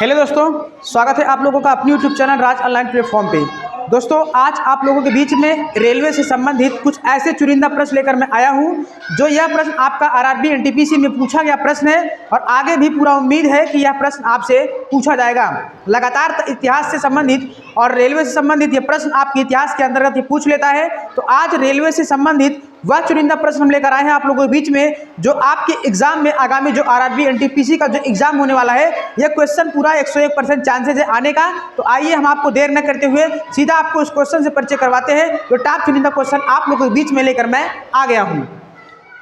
Hello दोस्तों, स्वागत है आप लोगों का अपनी यूट्यूब चैनल राज ऑनलाइन प्लेटफॉर्म पे। दोस्तों, आज आप लोगों के बीच में रेलवे से संबंधित कुछ ऐसे चुनिंदा प्रश्न लेकर मैं आया हूं, जो यह प्रश्न आपका आरआरबी एनटीपीसी में पूछा गया प्रश्न है और आगे भी पूरा उम्मीद है कि यह प्रश्न आपसे पूछा जाएगा। लगातार इतिहास से संबंधित और रेलवे से संबंधित यह प्रश्न आपके इतिहास के अंतर्गत ये पूछ लेता है। तो आज रेलवे से संबंधित वह चुनिंदा प्रश्न हम लेकर आए हैं आप लोगों के बीच में, जो आपके एग्जाम में आगामी जो आरआरबी एनटीपीसी का जो एग्जाम होने वाला है, यह क्वेश्चन पूरा 101% चांसेज है आने का। तो आइए हम आपको देर न करते हुए सीधा आपको उस क्वेश्चन से परिचय करवाते हैं, जो टॉप चुनिंदा क्वेश्चन आप लोगों के बीच में लेकर मैं आ गया हूँ।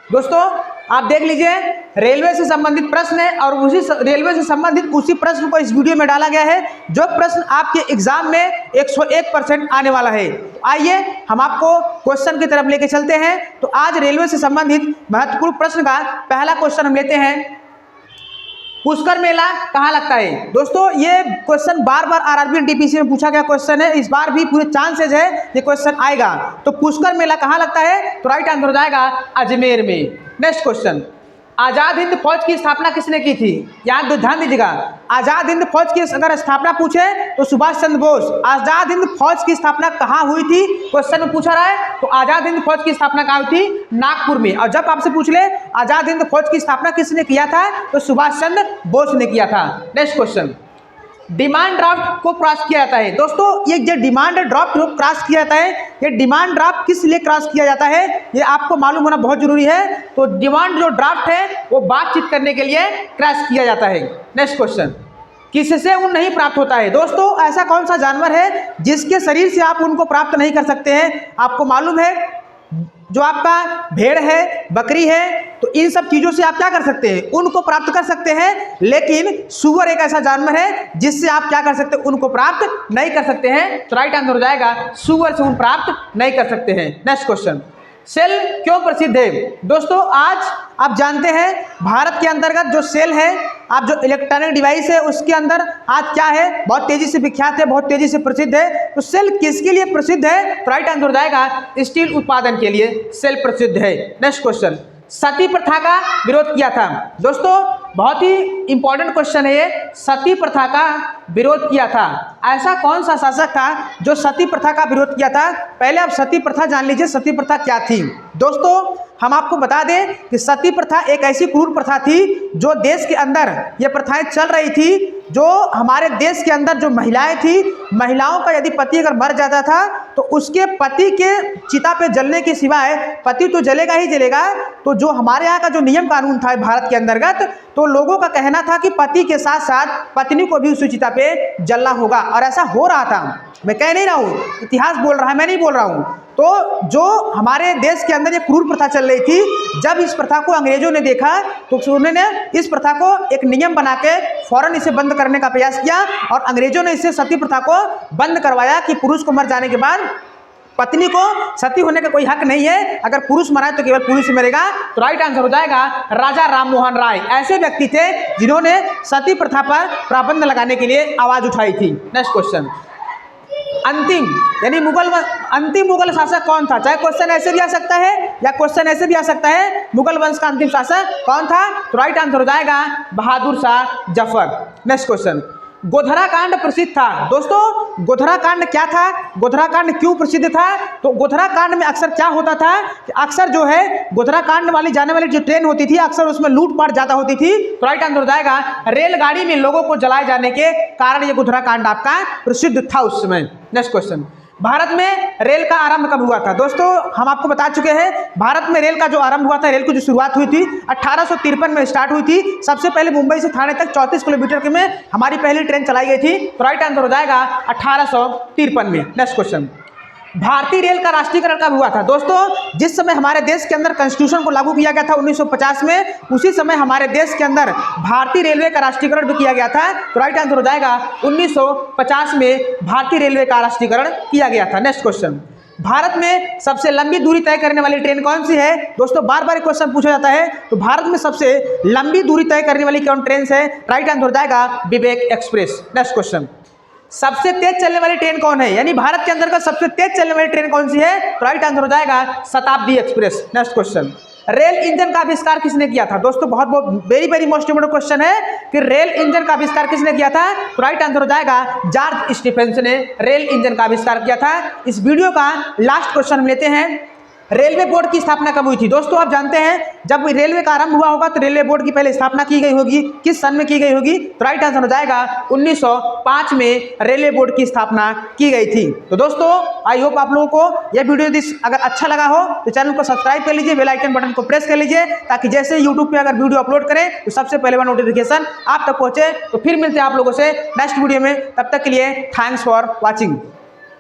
दोस्तों, आप देख लीजिए, रेलवे से संबंधित प्रश्न है और उसी रेलवे से संबंधित उसी प्रश्न को इस वीडियो में डाला गया है, जो प्रश्न आपके एग्जाम में 101% आने वाला है। आइए हम आपको क्वेश्चन की तरफ लेके चलते हैं। तो आज रेलवे से संबंधित महत्वपूर्ण प्रश्न का पहला क्वेश्चन हम लेते हैं, पुष्कर मेला कहाँ लगता है। दोस्तों, ये क्वेश्चन बार बार आरआरबी एनटीपीसी में पूछा गया क्वेश्चन है, इस बार भी पूरे चांसेज है ये क्वेश्चन आएगा। तो पुष्कर मेला कहाँ लगता है, तो राइट आंसर हो जाएगा अजमेर में। नेक्स्ट क्वेश्चन, आजाद हिंद फौज की स्थापना किसने की थी। यहाँ ध्यान दीजिएगा, आजाद हिंद फौज की अगर स्थापना पूछे तो सुभाष चंद्र बोस। आजाद हिंद फौज की स्थापना कहाँ हुई थी, क्वेश्चन में पूछा रहा है। तो आजाद हिंद फौज की स्थापना कहाँ हुई थी, नागपुर में। और जब आपसे पूछ ले आजाद हिंद फौज की स्थापना किसने किया था, तो सुभाष चंद्र बोस ने किया था। नेक्स्ट क्वेश्चन, डिमांड ड्राफ्ट को क्रॉस किया जाता है। दोस्तों, ये जो डिमांड ड्राफ्ट को क्रॉस किया जाता है, ये डिमांड ड्राफ्ट किस लिए क्रॉस किया जाता है, ये आपको मालूम होना बहुत जरूरी है। तो डिमांड जो ड्राफ्ट है वो बातचीत करने के लिए क्रॉस किया जाता है। नेक्स्ट क्वेश्चन, किससे ऊन नहीं प्राप्त होता है। दोस्तों, ऐसा कौन सा जानवर है जिसके शरीर से आप उनको प्राप्त नहीं कर सकते हैं। आपको मालूम है, जो आपका भेड़ है, बकरी है, तो इन सब चीज़ों से आप क्या कर सकते हैं, उनको प्राप्त कर सकते हैं। लेकिन सूअर एक ऐसा जानवर है जिससे आप क्या कर सकते हैं, उनको प्राप्त नहीं कर सकते हैं। तो राइट आंसर हो जाएगा सूअर से ऊन प्राप्त नहीं कर सकते हैं। नेक्स्ट क्वेश्चन, सेल क्यों प्रसिद्ध है। दोस्तों, आज आप जानते हैं भारत के अंतर्गत जो सेल है, आप जो इलेक्ट्रॉनिक डिवाइस है उसके अंदर आज क्या है, बहुत तेजी से विख्यात है, बहुत तेजी से प्रसिद्ध है। तो सेल किसके लिए प्रसिद्ध है, तो राइट आंसर हो जाएगा स्टील उत्पादन के लिए सेल प्रसिद्ध है। नेक्स्ट क्वेश्चन, सती प्रथा का विरोध किया था। दोस्तों, बहुत ही इंपॉर्टेंट क्वेश्चन है ये, सती प्रथा का विरोध किया था। ऐसा कौन सा शासक था जो सती प्रथा का विरोध किया था। पहले आप सती प्रथा जान लीजिए, सती प्रथा क्या थी। दोस्तों, हम आपको बता दें कि सती प्रथा एक ऐसी क्रूर प्रथा थी जो देश के अंदर ये प्रथाएं चल रही थी। जो हमारे देश के अंदर जो महिलाएं थी, महिलाओं का यदि पति अगर मर जाता था तो उसके पति के चिता पे जलने के सिवाय, पति तो जलेगा ही जलेगा, तो जो हमारे यहाँ का जो नियम कानून था भारत के अंतर्गत, तो लोगों का कहना था कि पति के साथ साथ पत्नी को भी उस चिता पे जलना होगा। और ऐसा हो रहा था, मैं कह नहीं रहा हूँ, इतिहास बोल रहा है, मैं नहीं बोल रहा हूँ। तो जो हमारे देश के अंदर ये क्रूर प्रथा चल रही थी, जब इस प्रथा को अंग्रेजों ने देखा तो उन्होंने इस प्रथा को एक नियम बना के फौरन इसे बंद करने का प्रयास किया और अंग्रेजों ने इससे सती प्रथा को बंद करवाया कि पुरुष को मर जाने के बाद पत्नी को सती होने का कोई हक नहीं है, अगर पुरुष मरा है तो केवल पुरुष ही मरेगा। तो राइट आंसर हो जाएगा राजा राम मोहन राय। ऐसे व्यक्ति थे जिन्होंने सती प्रथा पर पाबंद लगाने के लिए आवाज उठाई थी। नेक्स्ट क्वेश्चन, अंतिम मुगल शासक कौन था। चाहे क्वेश्चन ऐसे भी आ सकता है या क्वेश्चन ऐसे भी आ सकता है, मुगल वंश का अंतिम शासक कौन था। तो राइट आंसर हो जाएगा बहादुर शाह जफर। नेक्स्ट क्वेश्चन, गोधरा कांड प्रसिद्ध था। दोस्तों, गोधरा कांड क्या था, गोधरा कांड क्यों प्रसिद्ध था। तो गोधरा कांड में अक्सर क्या होता था कि अक्सर जो है गोधरा कांड वाली जाने वाली जो ट्रेन होती थी, अक्सर उसमें लूटपाट ज़्यादा होती थी। तो राइट आंसर हो जाएगा रेलगाड़ी में लोगों को जलाए जाने के कारण ये गोधरा कांड आपका प्रसिद्ध था उस समय। नेक्स्ट क्वेश्चन, भारत में रेल का आरंभ कब हुआ था। दोस्तों, हम आपको बता चुके हैं भारत में रेल का जो आरंभ हुआ था, रेल की जो शुरुआत हुई थी 1853 में स्टार्ट हुई थी। सबसे पहले मुंबई से थाने तक 34 किलोमीटर के में हमारी पहली ट्रेन चलाई गई थी। तो राइट आंसर हो जाएगा 1853 में। नेक्स्ट क्वेश्चन, भारतीय रेल का राष्ट्रीयकरण कब हुआ था। दोस्तों, जिस समय हमारे देश के अंदर कॉन्स्टिट्यूशन को लागू किया गया था 1950 में, उसी समय हमारे देश के अंदर भारतीय रेलवे का राष्ट्रीयकरण भी किया गया था। तो राइट आंसर हो जाएगा 1950 में भारतीय रेलवे का राष्ट्रीयकरण किया गया था। नेक्स्ट क्वेश्चन, भारत में सबसे लंबी दूरी तय करने वाली ट्रेन कौन सी है। दोस्तों, बार बार क्वेश्चन पूछा जाता है, तो भारत में सबसे लंबी दूरी तय करने वाली कौन ट्रेन है। राइट आंसर हो जाएगा विवेक एक्सप्रेस। नेक्स्ट क्वेश्चन, सबसे तेज चलने वाली ट्रेन कौन है, यानी भारत के अंतर्गत सबसे तेज चलने वाली ट्रेन कौन सी है। तो राइट आंसर हो जाएगा शताब्दी express. Next question, rail engine का आविष्कार किसने किया था? दोस्तों बहुत बहुत वेरी मोस्ट इंपोर्टेंट क्वेश्चन है कि रेल इंजन का आविष्कार किसने किया था? तो राइट आंसर हो जाएगा जॉर्ज स्टीफेंसन ने रेल इंजन का आविष्कार किया था। इस वीडियो का लास्ट क्वेश्चन लेते हैं, रेलवे बोर्ड की स्थापना कब हुई थी? दोस्तों आप जानते हैं जब रेलवे का आरंभ हुआ होगा तो रेलवे बोर्ड की पहले स्थापना की गई होगी, किस सन में की गई होगी? तो राइट आंसर हो जाएगा 1905 में रेलवे बोर्ड की स्थापना की गई थी। तो दोस्तों आई होप आप लोगों को यह वीडियो अगर अच्छा लगा हो तो चैनल को सब्सक्राइब कर लीजिए, बेल आइकन बटन को प्रेस कर लीजिए ताकि जैसे यूट्यूब पे अगर वीडियो अपलोड करें तो सबसे पहले वह नोटिफिकेशन आप तक पहुंचे। तो फिर मिलते हैं आप लोगों से नेक्स्ट वीडियो में, तब तक के लिए थैंक्स फॉर वॉचिंग।